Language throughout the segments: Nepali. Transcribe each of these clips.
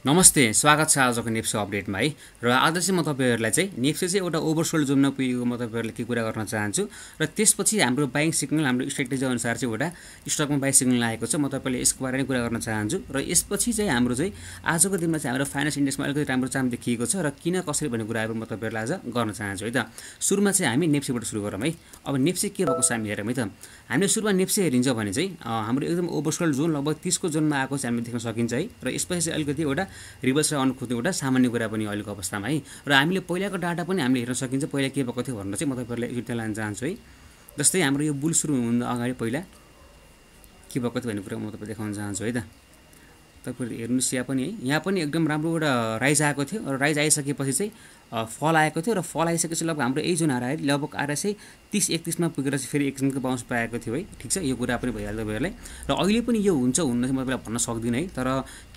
नमस्ते, स्वागत छ आजको नेप्से अपडेटमा है। र आज चाहिँ म तपाईहरुलाई चाहिँ नेप्से चाहिँ एउटा ओभरसोल्ड जोनमा पुगेको म तपाईहरुलाई के कुरा गर्न चाहन्छु र त्यसपछि हाम्रो बाइङ सिग्नल हाम्रो स्ट्र्याटेजी अनुसार चाहिँ एउटा स्टकमा बाइ सिग्नल आएको छ। म तपाईहरुलाई यसको बारेमा कुरा गर्न चाहन्छु र यसपछि चाहिँ हाम्रो चाहिँ आजको दिनमा चाहिँ हाम्रो फाइनान्स इन्डेक्समा अलिकति राम्रो चाम देखिएको छ र किन कसरी भन्ने कुराहरु म तपाईहरुलाई आज गर्न चाहन्छु है त। सुरुमा चाहिँ हामी नेप्सेबाट सुरु गरौँ है। अब नेप्से के भएको छ हामी हेरौँ है त। हामीले सुरुमा नेप्से हेरिन्छ भने चाहिँ हाम्रो एकदम ओभरसोल्ड जोन लगभग 30 को जोनमा आएको चाहिँ हामीले देख्न सकिन्छ है। र यसपछि चाहिँ अलिकति एउटा रिभर्स राउन्ड खोज्ने एउटा सामान्य कुरा पनि अहिलेको अवस्थामा है। र हामीले पहिलाको डाटा पनि हामीले हेर्न सकिन्छ पहिला के भएको थियो भनेर चाहिँ म तपाईहरुलाई एकचोटि लान चाहन्छु है। जस्तै हाम्रो यो बुल सुरु हुनुभन्दा अगाडि पहिला के भएको थियो भन्ने कुरा म तपाईलाई देखाउन चाहन्छु है त। तपाईहरु हेर्नुस् यहाँ पनि एकदम राम्रो एउटा राइज आएको थियो र राइज आइसकेपछि चाहिँ फल आएको थियो र फल आइसकेपछि लगभग हाम्रो यही जुन आएर लगभग आएर चाहिँ 30-31 मा पुगेर चाहिँ फेरि एक किसिमको बाउन्स पाएको थियो है। ठीक छ, यो कुरा पनि भइहाल्छ तपाईहरुलाई। र अहिले पनि यो हुन्छ हुन्न चाहिँ म तपाईलाई भन्न सक्दिन है। तर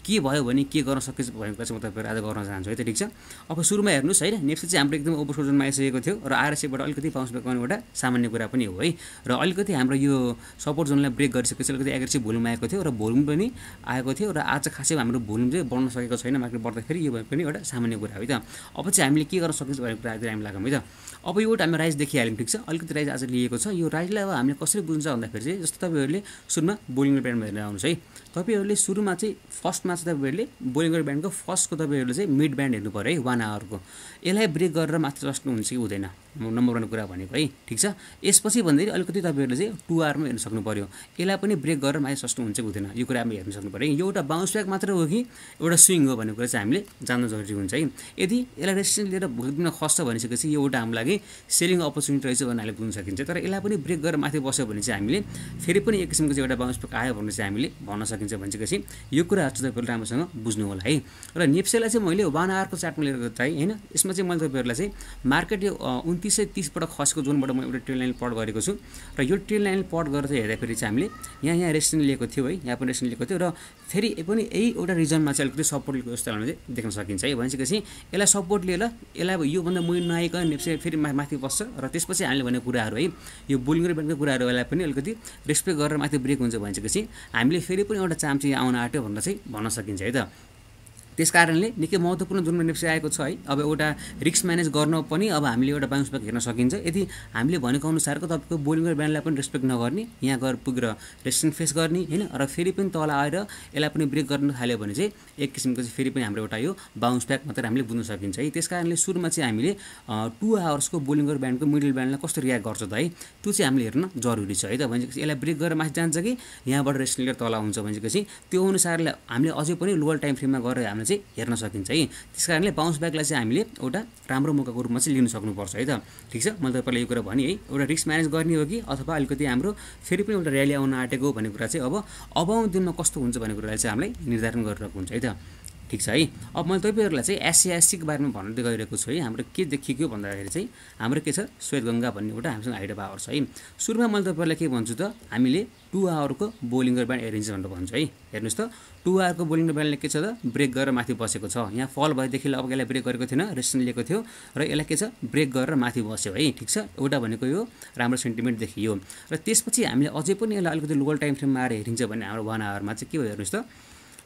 के भयो भने के गर्न सकिन्छ भनेको चाहिँ म तपाईहरु आज गर्न चाहन्छु है त। ठीक छ, अब सुरुमा हेर्नुस् है, नेप्से चाहिँ हाम्रो एकदम ओभरसोल्ड जोनमा आइसकेको थियो र आरएसएबाट अलिकति बाउन्स ब्याक गर्ने एउटा सामान्य कुरा पनि हो है। र अलिकति हाम्रो यो सपोर्ट जोनलाई ब्रेक गरिसकेपछि अलिकति एग्रेसिभ भोल्युम आएको थियो र भोल्युम पनि आएको थियो र आज खासै हाम्रो भोल्युम चाहिँ बढ्न सकेको छैन मार्केट बढ्दाखेरि। यो पनि एउटा सामान्य कुरा हो है त। अब चाहिँ हामीले के गर्न सकिन्छ भन्ने कुरातिर हामी लागौँ है त। अब यो एउटा हामी राइज देखिहाल्यौँ। ठीक छ, अलिकति राइज आज लिएको छ। यो राइजलाई अब हामीले कसरी बुझ्न्छ भन्दाखेरि चाहिँ जस्तो तपाईहरुले सुरुमा बोलिङ ब्यान्डमा हेर्न आउनुस् है। तपाईहरुले सुरुमा चाहिँ फर्स्टमा चाहिँ तपाईहरुले बोलिङ ब्यान्डको फर्स्टको तपाईहरुले चाहिँ मिड ब्यान्ड हेर्नु पर्यो है, 1 आवरको। यसलाई ब्रेक गरेर माथि चस्नु हुन्छ कि हुँदैन, नम्बर 1 कुरा भनेको है। ठीक छ, यसपछि भन्दै अलिकति तपाईहरुले चाहिँ 2 आवरमा हेर्न सक्नु पर्यो। यसलाई पनि ब्रेक गरेर माथि चस्नु हुन्छ कि हुँदैन यो कुरा हामी हेर्न सक्नु पर्यो। यो एउटा बाउन्स ब्याक मात्र हो कि एउटा स्विङ हो भन्ने कुरा चाहिँ हामीले जान्न जरुरी हुन्छ है। यदि यसलाई रेजिस्टेन्स लिएर भोलिको दिनमा खस्छ भनिसकेपछि यो एउटा हाम्रो लागि सेलिङ अपर्च्युनिटी रहेछ भन्ने हामीले बुझ्न सकिन्छ। तर यसलाई पनि ब्रेक गरेर माथि बस्यो भने चाहिँ हामीले फेरि पनि एक किसिमको चाहिँ एउटा बाउन्स ब्याक आयो भने चाहिँ हामीले भन्न सकिन्छ भनिसकेपछि यो कुरा चाहिँ तपाईहरुले राम्रोसँग बुझ्नु होला है। र नेप्सेलाई चाहिँ मैले 1 आवरको चार्टमा लिएर चाहिँ हैन, यसमा चाहिँ मैले तपाईहरुलाई चाहिँ मार्केट यो 2930 बाट खसेको जोनबाट म एउटा ट्रेड लाइन प्लट गरेको छु र यो ट्रेड लाइन प्लट गरेर चाहिँ हेर्दाखेरि चाहिँ हामीले यहाँ रेजिस्टेन्स लिएको थियो है, यहाँ पनि रेजिस्टेन्स लिएको थियो र फेरि पनि यही एउटा रिजनमा चाहिँ अलिकति सपोर्ट लिएको जस्तो हामीले देख्न सकिन्छ है। भनिसकेपछि यसलाई सपोर्ट लिएर यसलाई यो भन्दा मुनि नआइकन नेप्से फेरि माथि बस्छ र त्यसपछि हामीले भनेको कुराहरु है, यो बुलिङ र ब्यान्डको कुराहरुलाई पनि अलिकति रेस्पेक्ट गरेर माथि ब्रेक हुन्छ भनिसकेपछि हामीले फेरि पनि एउटा चाम चाहिँ आउन आट्यो भनेर चाहिँ भन्न सकिन्छ है त। त्यसकारणले निकै महत्त्वपूर्ण जोनमा नेप्से आएको छ है। अब एउटा रिस्क म्यानेज गर्न पनि अब हामीले एउटा बाउन्स ब्याक हेर्न सकिन्छ। यदि हामीले भनेको अनुसारको तपाईको बोलिङ र ब्यान्डलाई पनि रेस्पेक्ट नगर्ने, यहाँ गएर पुगेर रेजिस्टेन्स फेस गर्ने हैन, र फेरि पनि तल आएर यसलाई पनि ब्रेक गर्न थाल्यो भने चाहिँ एक किसिमको चाहिँ फेरि पनि हाम्रो एउटा यो बाउन्स ब्याक मात्र हामीले बुझ्न सकिन्छ है। त्यसकारणले सुरुमा चाहिँ हामीले 2 आवर्सको बोलिङ र ब्यान्डको मिडल ब्यान्डलाई कस्तो रियाक्ट गर्छ त है, त्यो चाहिँ हामीले हेर्न जरुरी छ है त। भनेपछि यसलाई ब्रेक गरेर माथि जान्छ कि यहाँबाट रेजिस्टेन्स लिएर तल आउँछ भनेपछि त्यो अनुसारले हामीले अझै पनि लोअर टाइम फ्रेममा गएर हामीले चाहिँ हेर्न सकिन्छ है। त्यसकारणले बाउन्स ब्याकलाई चाहिँ हामीले एउटा राम्रो मौकाको रूपमा चाहिँ लिन सक्नुपर्छ है त। ठीक छ, मैले तपाईलाई यो कुरा भने है, एउटा रिस्क म्यानेज गर्ने हो कि अथवा अलिकति हाम्रो फेरि पनि एउटा र्याली आउन आँटेको भन्ने कुरा चाहिँ अब आउने दिनमा कस्तो हुन्छ भन्ने कुरालाई चाहिँ हामीले निर्धारण गरिरहेको हुन्छ है त। ठीक छ है। अब मैले तपाईहरुलाई चाहिँ एससीआईसीको बारेमा भन्न गइरहेको छु है। हाम्रो के देखियो भन्दाखेरि चाहिँ हाम्रो के छ, श्वेतगंगा भन्ने एउटा हामीसँग हाइड पावर छ है। सुरुमा मैले तपाईहरुलाई के भन्छु त, हामीले 2 आवरको बोलिङ र ब्यान्ड एरेन्ज भनेर भन्छु है। हेर्नुस् त, 2 आवरको बोलिङ र ब्यान्डले के छ त, ब्रेक गरेर माथि बसेको छ। यहाँ फल भएदेखि अब यसलाई ब्रेक गरेको थिएन, रेजिस्टेन्स लिएको थियो र यसलाई के छ, ब्रेक गरेर माथि बस्यो है। ठीक छ, एउटा भनेको यो राम्रो सेन्टिमेन्ट देखियो र त्यसपछि हामीले अझै पनि यसलाई अलिकति लोकल टाइम फ्रेममा आएर हेरिन्छ भने हाम्रो 1 आवरमा चाहिँ के हो हेर्नुस् त,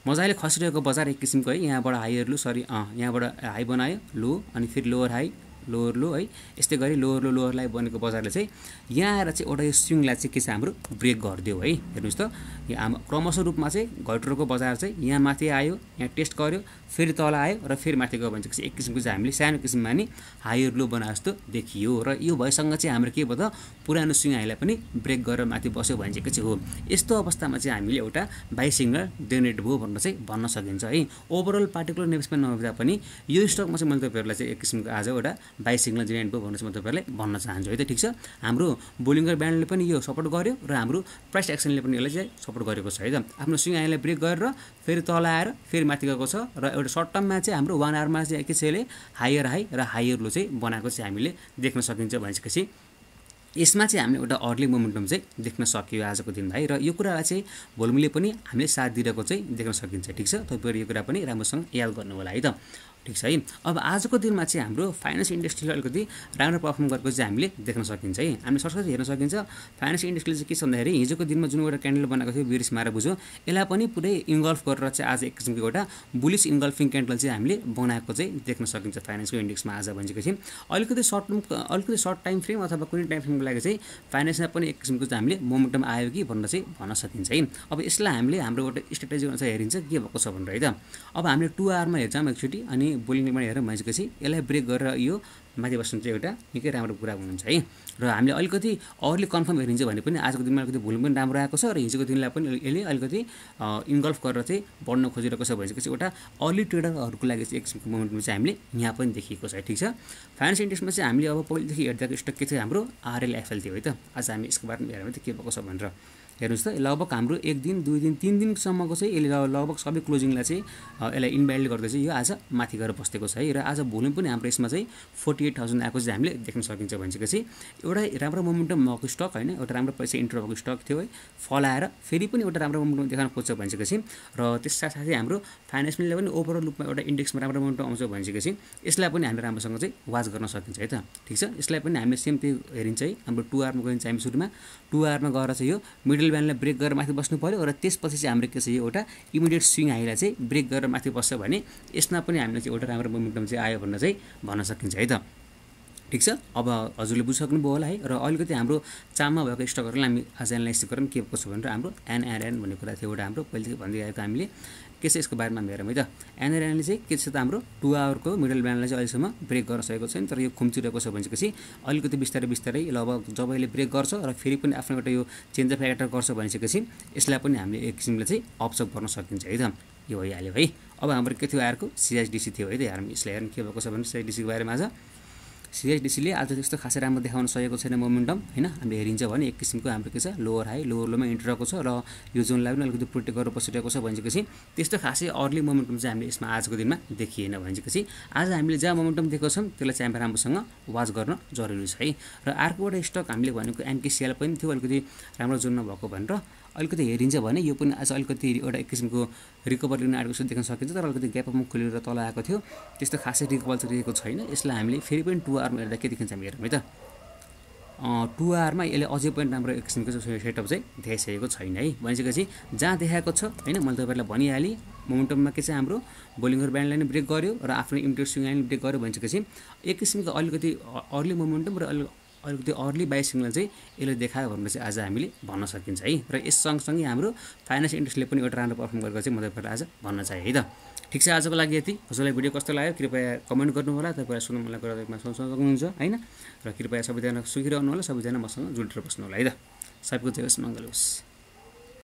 मजाले खसिरहेको बजार एक किसिमको है। यहाँबाट हायर लो यहाँबाट हाई बनायो लो अनि फेरि लोअर हाई लोअर लो है, यस्तै गरी लोअर लो लोअरलाई बनेको बजारले चाहिँ यहाँ आएर चाहिँ एउटा यो स्विङलाई चाहिँ के छ हाम्रो ब्रेक गरिदियो है। हेर्नुस् त, यहाँ क्रमशः रूपमा चाहिँ घटेको बजार चाहिँ यहाँ माथि आयो, यहाँ टेस्ट गर्यो, फेरि तल आयो र फेरि माथि गयो भने चाहिँ एक किसिमको चाहिँ हामीले सानो किसिममा नि हायर लो बनाए जस्तो देखियो। र यो भएसँग चाहिँ हाम्रो के भयो त, पुरानो स्विङ हाईलाई पनि ब्रेक गरेर माथि बस्यो भने चाहिँ हो। यस्तो अवस्थामा चाहिँ हामीले एउटा बाइ सिग्नल जेनेरेट भयो भनेर चाहिँ भन्न सकिन्छ है। ओभरअल पार्टिकुलर नेप्समा नहुँदा पनि यो स्टकमा चाहिँ मैले तपाईहरुलाई चाहिँ एक किसिमको आज एउटा बाइ सिग्नल जेनेरेट भयो भनेर चाहिँ म तपाईहरुलाई भन्न चाहन्छु है त। ठीक छ, हाम्रो बोलिङ र ब्यान्डले पनि यो सपोर्ट गर्यो र हाम्रो प्राइस एक्सनले पनि यसलाई चाहिँ सपोर्ट गरेको छ है त। आफ्नो स्विङ हाईलाई ब्रेक गरेर फेरि तल आएर फेरि माथि गएको छ र एउटा सर्ट टर्ममा चाहिँ हाम्रो 1 आवरमा चाहिँ के छ, यसले हायर हाई र हायर लो चाहिँ बनाएको चाहिँ हामीले देख्न सकिन्छ भनिसकेपछि यसमा चाहिँ हामीले एउटा अर्ली मोमेन्टम चाहिँ देख्न सकियो आजको दिनमा है। र यो कुरालाई चाहिँ भोल्युमले पनि हामीले साथ दिएको चाहिँ देख्न सकिन्छ। ठीक छ, तपाईहरु यो कुरा पनि राम्रोसँग याद गर्नु होला है त। ठिक छ है। अब आजको दिनमा चाहिँ हाम्रो फाइनेन्स इन्डस्ट्रीले अलिकति राम्रो पर्फर्म गरेको चाहिँ हामीले देख्न सकिन्छ है। हामीले सरसरी हेर्न सकिन्छ फाइनेन्स इन्डस्ट्रीले चाहिँ के छ भन्दाखेरि हिजोको दिनमा जुन एउटा क्यान्डल बनाएको थियो बियरिश मारेर बुझ्यो, यसलाई पनि पुरै इन्गल्फ गरेर चाहिँ आज एक किसिमको एउटा बुलिस इन्गल्फिङ क्यान्डल चाहिँ हामीले बनाएको चाहिँ देख्न सकिन्छ फाइनेन्सको इन्डेक्समा आज भनेपछि। अलिकति सर्ट टाइम फ्रेम अथवा कुनै टाइम फ्रेमको लागि चाहिँ फाइनेन्समा पनि एक किसिमको चाहिँ हामीले मोमेन्टम आयो कि भनेर चाहिँ भन्न सकिन्छ है। अब यसलाई हामीले हाम्रो एउटा स्ट्राटेजी अनुसार हेरिन्छ के भएको छ भनेर है त। अब हामीले 2 आवरमा हेर्छौँ एकचोटि अनि बोलिङमा हेरेर भइसकेपछि यसलाई ब्रेक गरेर यो माथि बस्नु चाहिँ एउटा निकै राम्रो कुरा हुनुहुन्छ है। र हामीले अलिकति अर्ली कन्फर्म हेरिन्छ भने पनि आजको दिनमा अलिकति भोल्युम पनि राम्रो आएको छ र हिजोको दिनलाई पनि यसले अलिकति इन्गल्फ गरेर चाहिँ बढ्न खोजिरहेको छ भइसकेपछि एउटा अर्ली ट्रेडरहरूको लागि चाहिँ एक किसिमको मोमेन्टमा चाहिँ हामीले यहाँ पनि देखिएको छ। ठिक छ, फाइनेन्स इन्डेक्समा चाहिँ हामीले अब पहिलेदेखि हेर्दाको स्टक के थियो हाम्रो आरएलएफएल थियो है त। आज हामी यसको बारेमा हेर्यौँ त के भएको छ भनेर हेर्नुहोस् त। लगभग हाम्रो 1 दिन 2 दिन 3 दिनसम्मको चाहिँ यसले लगभग सबै क्लोजिङलाई चाहिँ यसलाई इनभ्यालिड गर्दै चाहिँ यो आज माथि गएर बसेको छ है। र आज भोल्युम पनि हाम्रो यसमा चाहिँ 48,000 आएको चाहिँ हामीले देख्न सकिन्छ भनिसकेपछि एउटा राम्रो मोमेन्टम भएको स्टक होइन, एउटा राम्रो पैसा इन्टर भएको स्टक थियो है, फलाएर फेरि पनि एउटा राम्रो मोमेन्टम देखाउन खोज्छ भनिसकेपछि र त्यस साथसाथै हाम्रो फाइनेन्सले पनि ओभरअल रूपमा एउटा इन्डेक्समा राम्रो मोमेन्टम आउँछ भनिसकेपछि यसलाई पनि हामीले राम्रोसँग चाहिँ वाच गर्न सकिन्छ है त। ठिक छ, यसलाई पनि हामीले सेम त्यही हेरिन्छ है। हाम्रो 2 आवरमा गइन्छ हामी सुरुमा 2 आवरमा गएर चाहिँ यो मिडल ब्यान्डलाई ब्रेक गरेर माथि बस्नु पर्यो र त्यसपछि चाहिँ हाम्रो के छ यो एउटा इमिडिएट स्विङ हाईलाई चाहिँ ब्रेक गरेर माथि बस्छ भने यसमा पनि हामीले चाहिँ एउटा राम्रो मोमेन्टम चाहिँ आयो भनेर चाहिँ भन्न सकिन्छ है त। ठिक छ, अब हजुरले बुझिसक्नुभयो होला है। र अलिकति हाम्रो चाममा भएको स्टकहरूलाई हामी आज एनालाइज गरौँ के भएको छ भनेर हाम्रो एनआरएन भन्ने कुरा थियो एउटा हाम्रो पहिलेदेखि भन्दै आएको हामीले के छ यसको बारेमा हेरौँ है त। एनआरएनले चाहिँ के छ त हाम्रो 2 आवरको मिडल ब्यान्डलाई चाहिँ अहिलेसम्म ब्रेक गर्न सकेको छैन, तर यो खुम्चिरहेको छ भनेपछि अलिकति बिस्तारै लगभग जब यसले ब्रेक गर्छ र फेरि पनि आफ्नो एउटा यो चेन्ज अफ क्यारेक्टर गर्छ भनेपछि यसलाई पनि हामीले एक किसिमले चाहिँ अब्जर्भ गर्न सकिन्छ है त। यो भइहाल्यो है। अब हाम्रो के थियो अर्को सिएचडिसी थियो है त। हामी यसलाई हेर्नु के भएको छ भने सिएचडिसीको बारेमा आज सिएचडिसीले आज त्यस्तो खासै राम्रो देखाउन सकेको छैन मोमेन्टम होइन। हामीले हेरिन्छ भने एक किसिमको हाम्रो के छ लोवर हाई लोवर लोमा इन्टर भएको छ र यो जोनलाई पनि अलिकति प्रोटेक्ट गरेर बसिरहेको छ भनेपछि त्यस्तो खासै अर्ली मोमेन्टम चाहिँ हामीले यसमा आजको दिनमा देखिएन भनेपछि आज हामीले जहाँ मोमेन्टम देखेको छौँ त्यसलाई चाहिँ हामी राम्रोसँग वाच गर्न जरुरी छ है। र अर्को एउटा स्टक हामीले भनेको एनकेसिएल पनि थियो अलिकति राम्रो जोनमा भएको भनेर अलिकति हेरिन्छ भने यो पनि आज अलिकति एउटा एक किसिमको रिकभर लिन आएको जस्तो देख्न सकिन्छ, तर अलिकति ग्यापमा खोलेर तल आएको थियो, त्यस्तो खासै रिकभर चाहिँ दिएको छैन। यसलाई हामीले फेरि पनि 2 आवरमा हेर्दा के देखिन्छ हामी हेरौँ है त। 2 आवरमा यसले अझै पनि राम्रो एक किसिमको सेटअप चाहिँ देखाइसकेको छैन है भनिसकेपछि जहाँ देखाएको छ होइन मैले तपाईँहरूलाई भनिहालेँ मोमेन्टममा के चाहिँ हाम्रो बोलिङर ब्यान्डलाई नै ब्रेक गर्यो र आफ्नो इमिडिएट स्विङ लाइन ब्रेक गर्यो भनिसकेपछि एक किसिमको अलिकति अर्ली मोमेन्टम र अलिकति अर्ली बाई सिग्नल चाहिँ यसले देखायो भनेर चाहिँ आज हामीले भन्न सकिन्छ है। र यस सँगसँगै हाम्रो फाइनेन्स इन्डस्ट्रीले पनि एउटा राम्रो पर्फर्म गरेको चाहिँ म तपाईँहरूलाई आज भन्न चाहेँ है त। ठिक छ, आजको लागि यति। हजुरलाई भिडियो कस्तो लाग्यो कृपया कमेन्ट गर्नु होला। तपाईँलाई सुन्नु मलाई गरेर सक्नुहुन्छ होइन। र कृपया सबैजना सुखी रहनु होला, सबैजना मसँग जोडेर बस्नु होला है त। सबैको जय होस्, मङ्गल होस्।